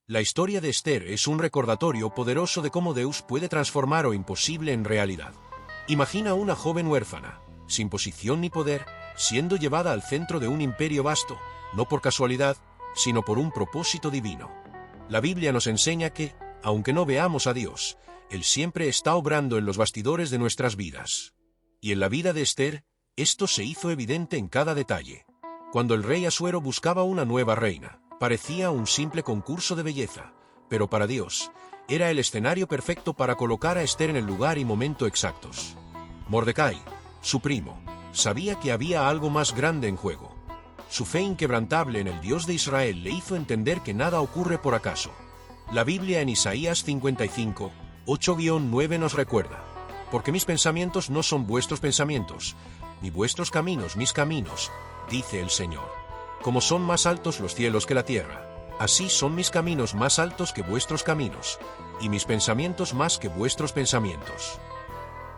La historia de Esther es un recordatorio poderoso de cómo Dios puede transformar lo imposible en realidad. Imagina una joven huérfana, sin posición ni poder, siendo llevada al centro de un imperio vasto, no por casualidad, sino por un propósito divino. La Biblia nos enseña que, aunque no veamos a Dios, Él siempre está obrando en los bastidores de nuestras vidas. Y en la vida de Esther, esto se hizo evidente en cada detalle. Cuando el rey Asuero buscaba una nueva reina, parecía un simple concurso de belleza, pero para Dios, era el escenario perfecto para colocar a Esther en el lugar y momento exactos. Mordecai, su primo, sabía que había algo más grande en juego. Su fe inquebrantable en el Dios de Israel le hizo entender que nada ocurre por acaso. La Biblia en Isaías 55, 8-9 nos recuerda: porque mis pensamientos no son vuestros pensamientos, ni vuestros caminos mis caminos, dice el Señor. Como son más altos los cielos que la tierra, así son mis caminos más altos que vuestros caminos, y mis pensamientos más que vuestros pensamientos.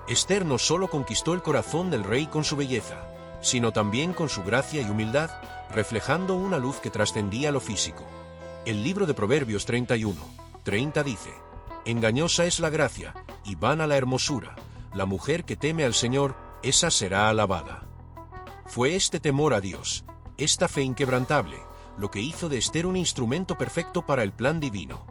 Esther no solo conquistó el corazón del rey con su belleza, sino también con su gracia y humildad, reflejando una luz que trascendía lo físico. El libro de Proverbios 31:30 dice: engañosa es la gracia, y vana la hermosura, la mujer que teme al Señor, esa será alabada. Fue este temor a Dios, esta fe inquebrantable, lo que hizo de Esther un instrumento perfecto para el plan divino.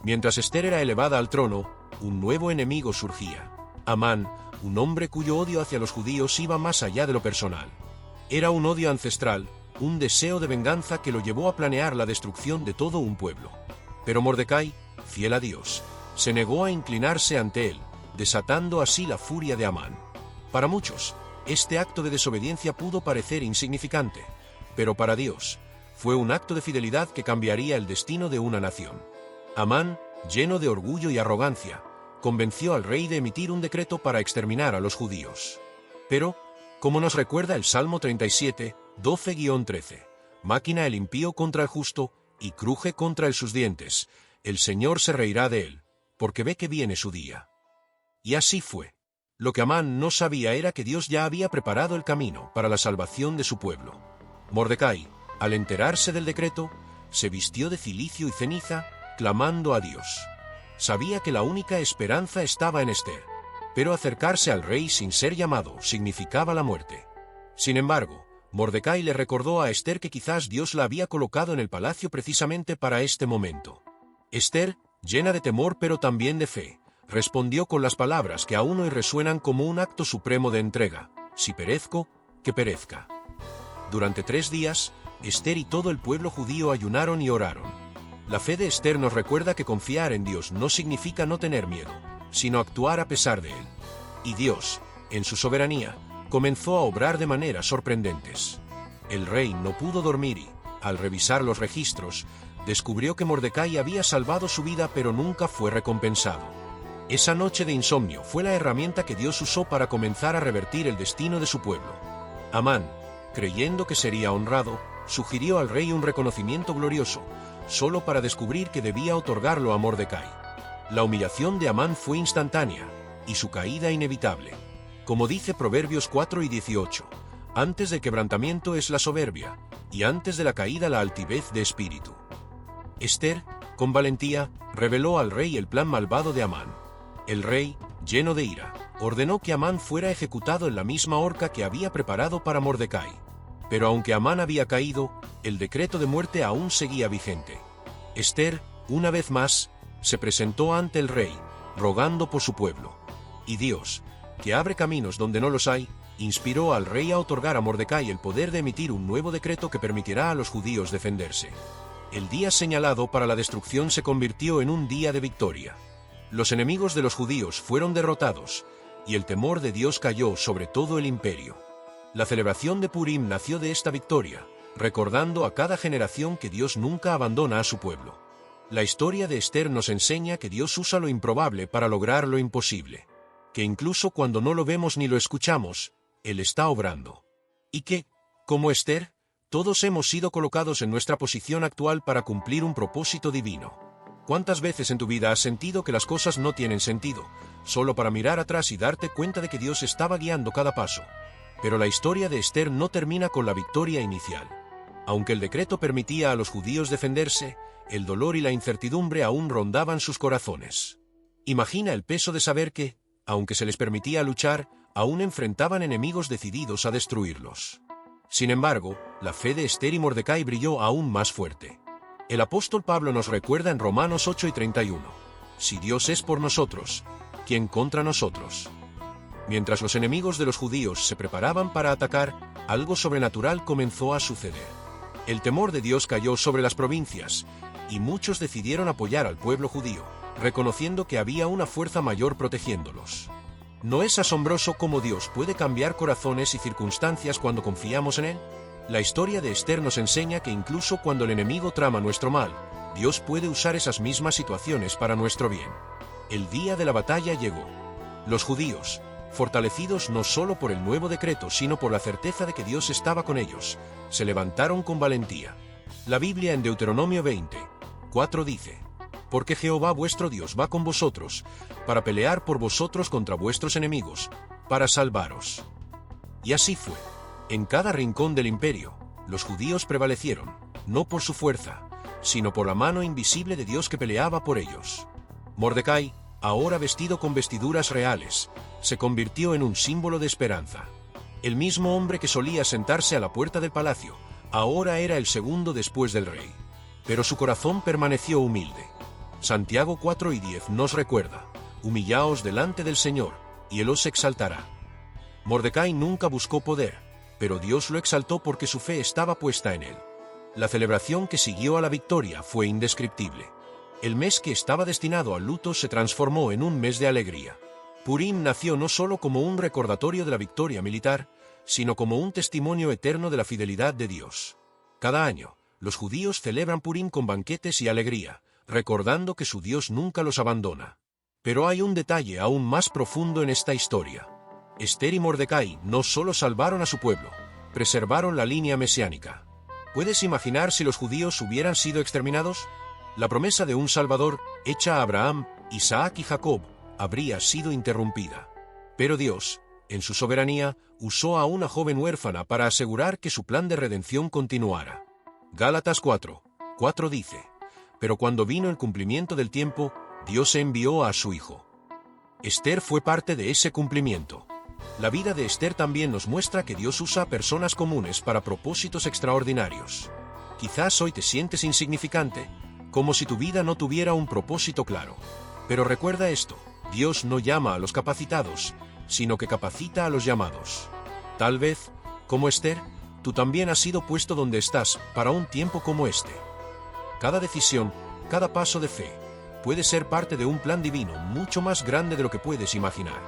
Mientras Esther era elevada al trono, un nuevo enemigo surgía: Amán, un hombre cuyo odio hacia los judíos iba más allá de lo personal. Era un odio ancestral, un deseo de venganza que lo llevó a planear la destrucción de todo un pueblo. Pero Mordecai, fiel a Dios, se negó a inclinarse ante él, desatando así la furia de Amán. Para muchos, este acto de desobediencia pudo parecer insignificante, pero para Dios, fue un acto de fidelidad que cambiaría el destino de una nación. Amán, lleno de orgullo y arrogancia, convenció al rey de emitir un decreto para exterminar a los judíos. Pero, como nos recuerda el Salmo 37, 12-13, máquina el impío contra el justo, y cruje contra él sus dientes, el Señor se reirá de él, porque ve que viene su día. Y así fue. Lo que Amán no sabía era que Dios ya había preparado el camino para la salvación de su pueblo. Mordecai, al enterarse del decreto, se vistió de cilicio y ceniza, clamando a Dios. Sabía que la única esperanza estaba en Esther, pero acercarse al rey sin ser llamado significaba la muerte. Sin embargo, Mordecai le recordó a Esther que quizás Dios la había colocado en el palacio precisamente para este momento. Esther, llena de temor pero también de fe, respondió con las palabras que aún hoy resuenan como un acto supremo de entrega: si perezco, que perezca. Durante 3 días, Esther y todo el pueblo judío ayunaron y oraron. La fe de Esther nos recuerda que confiar en Dios no significa no tener miedo, sino actuar a pesar de él. Y Dios, en su soberanía, comenzó a obrar de maneras sorprendentes. El rey no pudo dormir y, al revisar los registros, descubrió que Mordecai había salvado su vida pero nunca fue recompensado. Esa noche de insomnio fue la herramienta que Dios usó para comenzar a revertir el destino de su pueblo. Amán, creyendo que sería honrado, sugirió al rey un reconocimiento glorioso, solo para descubrir que debía otorgarlo a Mordecai. La humillación de Amán fue instantánea, y su caída inevitable. Como dice Proverbios 4:18, antes del quebrantamiento es la soberbia, y antes de la caída la altivez de espíritu. Esther, con valentía, reveló al rey el plan malvado de Amán. El rey, lleno de ira, ordenó que Amán fuera ejecutado en la misma horca que había preparado para Mordecai. Pero aunque Amán había caído, el decreto de muerte aún seguía vigente. Esther, una vez más, se presentó ante el rey, rogando por su pueblo. Y Dios, que abre caminos donde no los hay, inspiró al rey a otorgar a Mordecai el poder de emitir un nuevo decreto que permitirá a los judíos defenderse. El día señalado para la destrucción se convirtió en un día de victoria. Los enemigos de los judíos fueron derrotados, y el temor de Dios cayó sobre todo el imperio. La celebración de Purim nació de esta victoria, recordando a cada generación que Dios nunca abandona a su pueblo. La historia de Esther nos enseña que Dios usa lo improbable para lograr lo imposible, que incluso cuando no lo vemos ni lo escuchamos, Él está obrando. Y que, como Esther, todos hemos sido colocados en nuestra posición actual para cumplir un propósito divino. ¿Cuántas veces en tu vida has sentido que las cosas no tienen sentido, solo para mirar atrás y darte cuenta de que Dios estaba guiando cada paso? Pero la historia de Esther no termina con la victoria inicial. Aunque el decreto permitía a los judíos defenderse, el dolor y la incertidumbre aún rondaban sus corazones. Imagina el peso de saber que, aunque se les permitía luchar, aún enfrentaban enemigos decididos a destruirlos. Sin embargo, la fe de Esther y Mordecai brilló aún más fuerte. El apóstol Pablo nos recuerda en Romanos 8:31, si Dios es por nosotros, ¿quién contra nosotros? Mientras los enemigos de los judíos se preparaban para atacar, algo sobrenatural comenzó a suceder. El temor de Dios cayó sobre las provincias, y muchos decidieron apoyar al pueblo judío, reconociendo que había una fuerza mayor protegiéndolos. ¿No es asombroso cómo Dios puede cambiar corazones y circunstancias cuando confiamos en Él? La historia de Esther nos enseña que incluso cuando el enemigo trama nuestro mal, Dios puede usar esas mismas situaciones para nuestro bien. El día de la batalla llegó. Los judíos, fortalecidos no solo por el nuevo decreto sino por la certeza de que Dios estaba con ellos, se levantaron con valentía. La Biblia en Deuteronomio 20:4 dice: porque Jehová vuestro Dios va con vosotros, para pelear por vosotros contra vuestros enemigos, para salvaros. Y así fue. En cada rincón del imperio, los judíos prevalecieron, no por su fuerza, sino por la mano invisible de Dios que peleaba por ellos. Mordecai, ahora vestido con vestiduras reales, se convirtió en un símbolo de esperanza. El mismo hombre que solía sentarse a la puerta del palacio, ahora era el segundo después del rey. Pero su corazón permaneció humilde. Santiago 4:10 nos recuerda: humillaos delante del Señor, y Él os exaltará. Mordecai nunca buscó poder, pero Dios lo exaltó porque su fe estaba puesta en Él. La celebración que siguió a la victoria fue indescriptible. El mes que estaba destinado al luto se transformó en un mes de alegría. Purim nació no solo como un recordatorio de la victoria militar, sino como un testimonio eterno de la fidelidad de Dios. Cada año, los judíos celebran Purim con banquetes y alegría, recordando que su Dios nunca los abandona. Pero hay un detalle aún más profundo en esta historia. Esther y Mordecai no solo salvaron a su pueblo, preservaron la línea mesiánica. ¿Puedes imaginar si los judíos hubieran sido exterminados? La promesa de un Salvador, hecha a Abraham, Isaac y Jacob, habría sido interrumpida. Pero Dios, en su soberanía, usó a una joven huérfana para asegurar que su plan de redención continuara. Gálatas 4:4 dice: pero cuando vino el cumplimiento del tiempo, Dios envió a su Hijo. Esther fue parte de ese cumplimiento. La vida de Esther también nos muestra que Dios usa a personas comunes para propósitos extraordinarios. Quizás hoy te sientes insignificante, como si tu vida no tuviera un propósito claro. Pero recuerda esto: Dios no llama a los capacitados, sino que capacita a los llamados. Tal vez, como Esther, tú también has sido puesto donde estás para un tiempo como este. Cada decisión, cada paso de fe, puede ser parte de un plan divino mucho más grande de lo que puedes imaginar.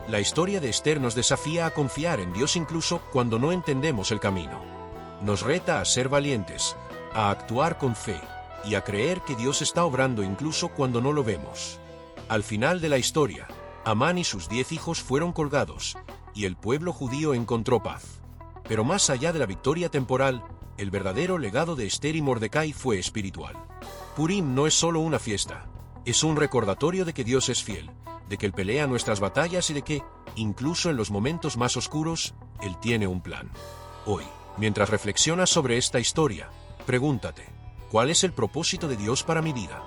La historia de Esther nos desafía a confiar en Dios incluso cuando no entendemos el camino. Nos reta a ser valientes, a actuar con fe, y a creer que Dios está obrando incluso cuando no lo vemos. Al final de la historia, Amán y sus 10 hijos fueron colgados, y el pueblo judío encontró paz. Pero más allá de la victoria temporal, el verdadero legado de Esther y Mordecai fue espiritual. Purim no es solo una fiesta, es un recordatorio de que Dios es fiel, de que Él pelea nuestras batallas y de que, incluso en los momentos más oscuros, Él tiene un plan. Hoy, mientras reflexionas sobre esta historia, pregúntate: ¿cuál es el propósito de Dios para mi vida?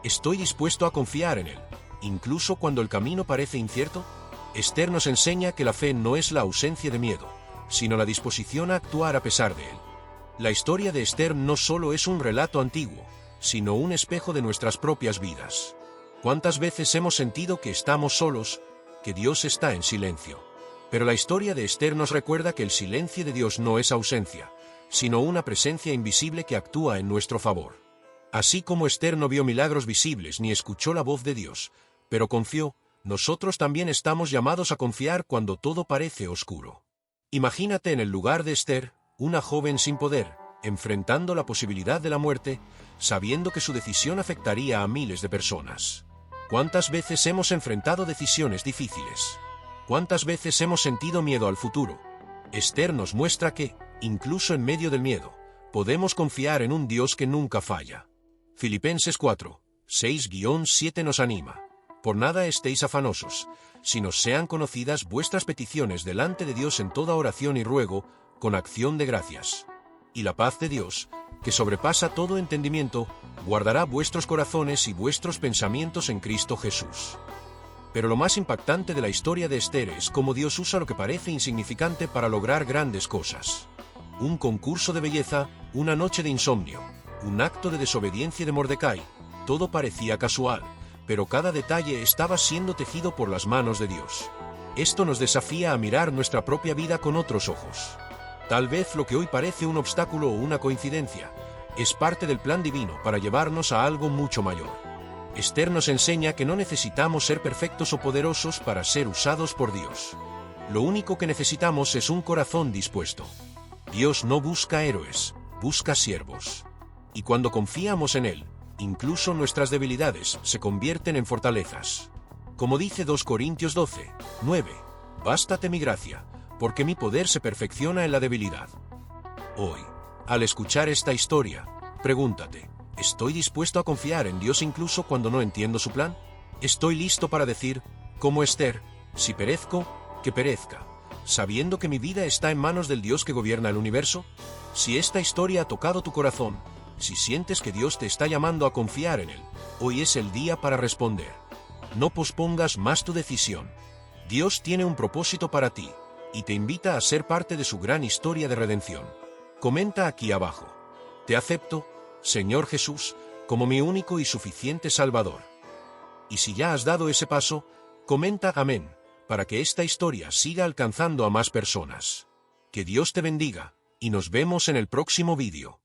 ¿Estoy dispuesto a confiar en Él, incluso cuando el camino parece incierto? Esther nos enseña que la fe no es la ausencia de miedo, sino la disposición a actuar a pesar de él. La historia de Esther no solo es un relato antiguo, sino un espejo de nuestras propias vidas. ¿Cuántas veces hemos sentido que estamos solos, que Dios está en silencio? Pero la historia de Esther nos recuerda que el silencio de Dios no es ausencia, sino una presencia invisible que actúa en nuestro favor. Así como Esther no vio milagros visibles ni escuchó la voz de Dios, pero confió, nosotros también estamos llamados a confiar cuando todo parece oscuro. Imagínate en el lugar de Esther, una joven sin poder, enfrentando la posibilidad de la muerte, sabiendo que su decisión afectaría a miles de personas. ¿Cuántas veces hemos enfrentado decisiones difíciles? ¿Cuántas veces hemos sentido miedo al futuro? Esther nos muestra que, incluso en medio del miedo, podemos confiar en un Dios que nunca falla. Filipenses 4:6-7 nos anima: por nada estéis afanosos, sino sean conocidas vuestras peticiones delante de Dios en toda oración y ruego, con acción de gracias. y la paz de Dios, que sobrepasa todo entendimiento, guardará vuestros corazones y vuestros pensamientos en Cristo Jesús. Pero lo más impactante de la historia de Esther es cómo Dios usa lo que parece insignificante para lograr grandes cosas. Un concurso de belleza, una noche de insomnio, un acto de desobediencia de Mordecai, todo parecía casual, pero cada detalle estaba siendo tejido por las manos de Dios. Esto nos desafía a mirar nuestra propia vida con otros ojos. Tal vez lo que hoy parece un obstáculo o una coincidencia, es parte del plan divino para llevarnos a algo mucho mayor. Esther nos enseña que no necesitamos ser perfectos o poderosos para ser usados por Dios. Lo único que necesitamos es un corazón dispuesto. Dios no busca héroes, busca siervos. Y cuando confiamos en Él, incluso nuestras debilidades se convierten en fortalezas. Como dice 2 Corintios 12, 9, bástate mi gracia, porque mi poder se perfecciona en la debilidad. Hoy, al escuchar esta historia, pregúntate, ¿estoy dispuesto a confiar en Dios incluso cuando no entiendo su plan? ¿Estoy listo para decir, como Esther, si perezco, que perezca, sabiendo que mi vida está en manos del Dios que gobierna el universo? Si esta historia ha tocado tu corazón, si sientes que Dios te está llamando a confiar en Él, hoy es el día para responder. No pospongas más tu decisión. Dios tiene un propósito para ti, y te invita a ser parte de su gran historia de redención. Comenta aquí abajo. Te acepto, Señor Jesús, como mi único y suficiente Salvador. Y si ya has dado ese paso, comenta amén, para que esta historia siga alcanzando a más personas. Que Dios te bendiga, y nos vemos en el próximo vídeo.